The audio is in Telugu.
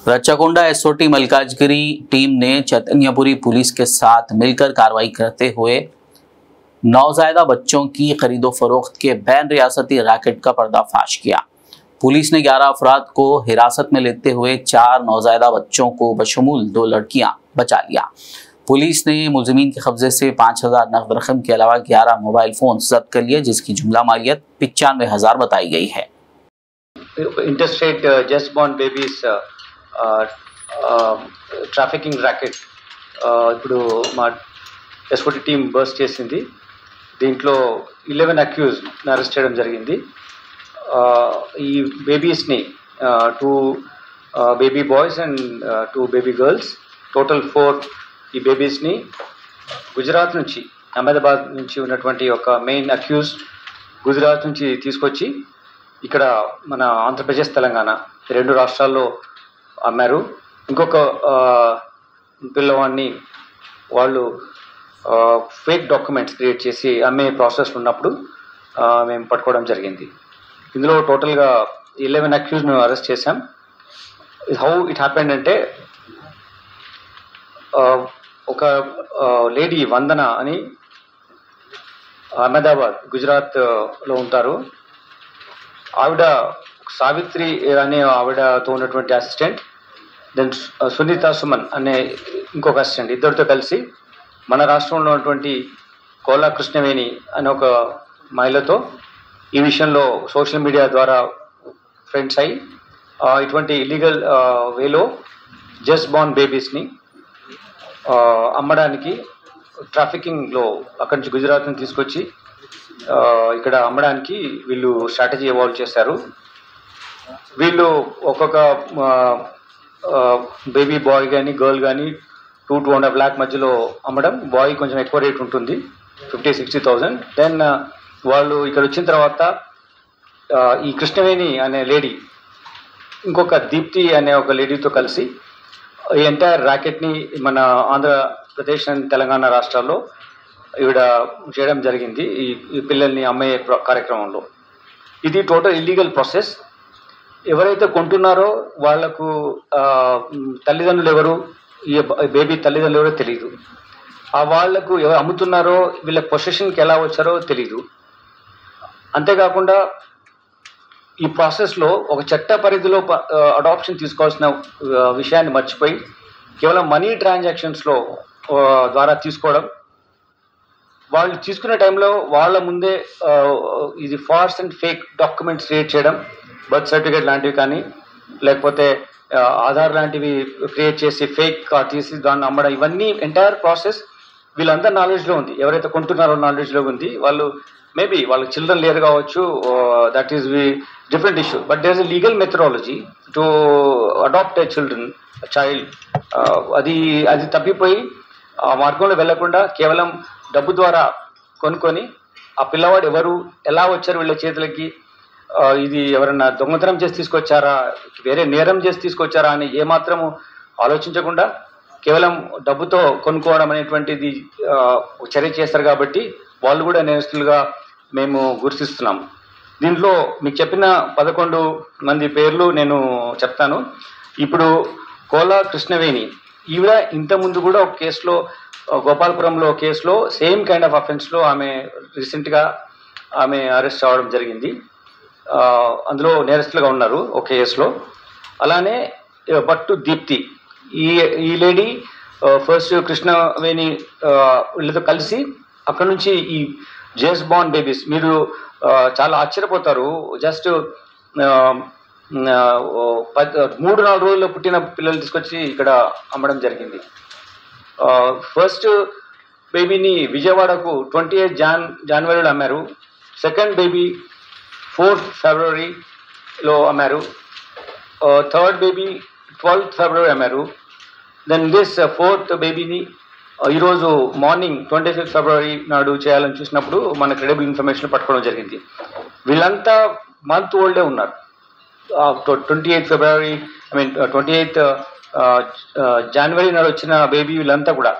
रच्चाकोंडा एसओटी मल्काजगिरी टीम ने चैतन्यपुरी पुलिस के साथ मिलकर कार्रवाई करते हुए नवजायदा बच्चों की खरीदो फरोख्त के बैन रियासती रैकेट का पर्दाफाश किया। पुलिस ने 11 अफराद को हिरासत में लेते हुए 4 नवजायदा बच्चों को बशमूल 2 लड़कियां बचा लिया। पुलिस ने मुलजिमीन के कब्जे से 5000 नकद रकम के अलावा 11 मोबाइल फोन जब्त कर लिए, जिसकी जुमला मालियत 95,000 बताई गई है। Interstate just born babies trafficking racket ఇప్పుడు మా ఎస్ఓటి టీం బర్స్ట్ చేసింది. దీంట్లో 11 అక్యూజ్ని అరెస్ట్ చేయడం జరిగింది. ఈ బేబీస్ని 2 baby boys and 2 baby girls, total 4 ఈ బేబీస్ని గుజరాత్ నుంచి, అహ్మదాబాద్ నుంచి ఉన్నటువంటి ఒక మెయిన్ అక్యూజ్ గుజరాత్ నుంచి తీసుకొచ్చి ఇక్కడ మన ఆంధ్రప్రదేశ్, తెలంగాణ 2 రాష్ట్రాల్లో అమ్మారు. ఇంకొక పిల్లవాడిని వాళ్ళు ఫేక్ డాక్యుమెంట్స్ క్రియేట్ చేసి అమ్మే ప్రాసెస్ ఉన్నప్పుడు మేము పట్టుకోవడం జరిగింది. ఇందులో టోటల్గా 11 అక్యూజ్ను అరెస్ట్ చేశాం. హౌ ఇట్ హ్యాపెండ్ అంటే ఒక లేడీ వందన అని అహ్మదాబాద్, గుజరాత్లో ఉంటారు. ఆవిడ సావిత్రి అనే ఆవిడతో ఉన్నటువంటి అసిస్టెంట్, దెన్ సునీత సుమన్ అనే ఇంకొక అసిస్టెంట్, ఇద్దరితో కలిసి మన రాష్ట్రంలో ఉన్నటువంటి కోలా కృష్ణవేణి అనే ఒక మహిళతో ఈ విషయంలో సోషల్ మీడియా ద్వారా ఫ్రెండ్స్ అయ్యి ఇటువంటి ఇల్లీగల్ వేలో జస్ట్ బార్న్ బేబీస్ని అమ్మడానికి, ట్రాఫికింగ్లో అక్కడి నుంచి గుజరాత్ నుంచి తీసుకొచ్చి ఇక్కడ అమ్మడానికి వీళ్ళు స్ట్రాటజీ ఎవాల్వ్ చేశారు. వీళ్ళు ఒక్కొక్క బేబీ బాయ్ కానీ గర్ల్ కానీ 2-2.5 lakh మధ్యలో అమ్మడం. బాయ్ కొంచెం ఎక్కువ రేట్ ఉంటుంది, 50,000-60,000. దెన్ వాళ్ళు ఇక్కడ వచ్చిన తర్వాత ఈ కృష్ణవేణి అనే లేడీ ఇంకొక దీప్తి అనే ఒక లేడీతో కలిసి ఈ ఎంటైర్ ర్యాకెట్ని మన ఆంధ్రప్రదేశ్ అండ్ తెలంగాణ రాష్ట్రాల్లో ఈవిడ చేయడం జరిగింది. ఈ పిల్లల్ని అమ్మే కార్యక్రమంలో ఇది టోటల్ ఇల్లీగల్ ప్రాసెస్. ఎవరైతే కొంటున్నారో వాళ్లకు తల్లిదండ్రులు ఎవరు, ఈ బేబీ తల్లిదండ్రులు ఎవరో తెలియదు. వాళ్లకు ఎవరు అమ్ముతున్నారో వీళ్ళ పొసెషన్కి ఎలా వచ్చారో తెలీదు. అంతేకాకుండా ఈ ప్రాసెస్లో ఒక చట్ట పరిధిలో అడాప్షన్ తీసుకోవాల్సిన విషయాన్ని మర్చిపోయి కేవలం మనీ ట్రాన్సాక్షన్స్లో ద్వారా తీసుకోవడం. వాళ్ళు తీసుకునే టైంలో వాళ్ళ ముందే ఇది false and fake documents create చేయడం, బర్త్ సర్టిఫికేట్ లాంటివి కానీ లేకపోతే ఆధార్ లాంటివి క్రియేట్ చేసి ఫేక్ తీసి దాన్ని అమ్మడం, ఇవన్నీ ఎంటైర్ ప్రాసెస్ వీళ్ళందరూ నాలెడ్జ్లో ఉంది. ఎవరైతే కొంటున్నారో నాలెడ్జ్లో ఉంది. వాళ్ళు మేబీ వాళ్ళకి చిల్డ్రన్ లేరు కావచ్చు, that is different issue. But there is a legal methodology to adopt a child. అది తప్పిపోయి ఆ మార్గంలో వెళ్లకుండా కేవలం డబ్బు ద్వారా కొనుక్కొని ఆ పిల్లవాడు ఎవరు, ఎలా వచ్చారు వీళ్ళ చేతులకి, ఇది ఎవరన్నా దొంగతనం చేసి తీసుకొచ్చారా, వేరే నేరం చేసి తీసుకొచ్చారా అని ఏమాత్రము ఆలోచించకుండా కేవలం డబ్బుతో కొనుక్కోవడం అనేటువంటిది చర్య చేస్తారు. కాబట్టి వాళ్ళు కూడా నేరస్తులుగా మేము గుర్తిస్తున్నాం. దీంట్లో మీకు చెప్పిన 11 మంది పేర్లు నేను చెప్తాను. ఇప్పుడు కోలా కృష్ణవేణి ఈవిడ ఇంతకుముందు కూడా ఒక కేసులో, గోపాలపురంలో కేసులో సేమ్ కైండ్ ఆఫ్ అఫెన్స్లో ఆమె రీసెంట్గా అరెస్ట్ అవ్వడం జరిగింది. అందులో నేరస్తులుగా ఉన్నారు ఒక కేసులో. అలానే బట్టు దీప్తి, ఈ లేడీ ఫస్ట్ కృష్ణవేణి వీళ్ళతో కలిసి అక్కడ నుంచి ఈ జస్ట్ బార్న్ బేబీస్, మీరు చాలా ఆశ్చర్యపోతారు, జస్ట్ 3-4 రోజుల్లో పుట్టిన పిల్లలు తీసుకొచ్చి ఇక్కడ అమ్మడం జరిగింది. ఫస్ట్ బేబీని విజయవాడకు 28 జనవరిలో అమ్మారు. సెకండ్ బేబీ 4th ఫిబ్రవరిలో అమ్మారు. థర్డ్ బేబీ 12th ఫిబ్రవరి అమ్మారు. దెన్ దిస్ 4th బేబీని ఈరోజు మార్నింగ్ 25th ఫిబ్రవరి నాడు చేయాలని చూసినప్పుడు మన క్రెడిబుల్ ఇన్ఫర్మేషన్ పట్టుకోవడం జరిగింది. వీళ్ళంతా మంత్ ఓల్డే ఉన్నారు. 28th ఫిబ్రవరి 28th జనవరి నాడు వచ్చిన బేబీ వీళ్ళంతా కూడా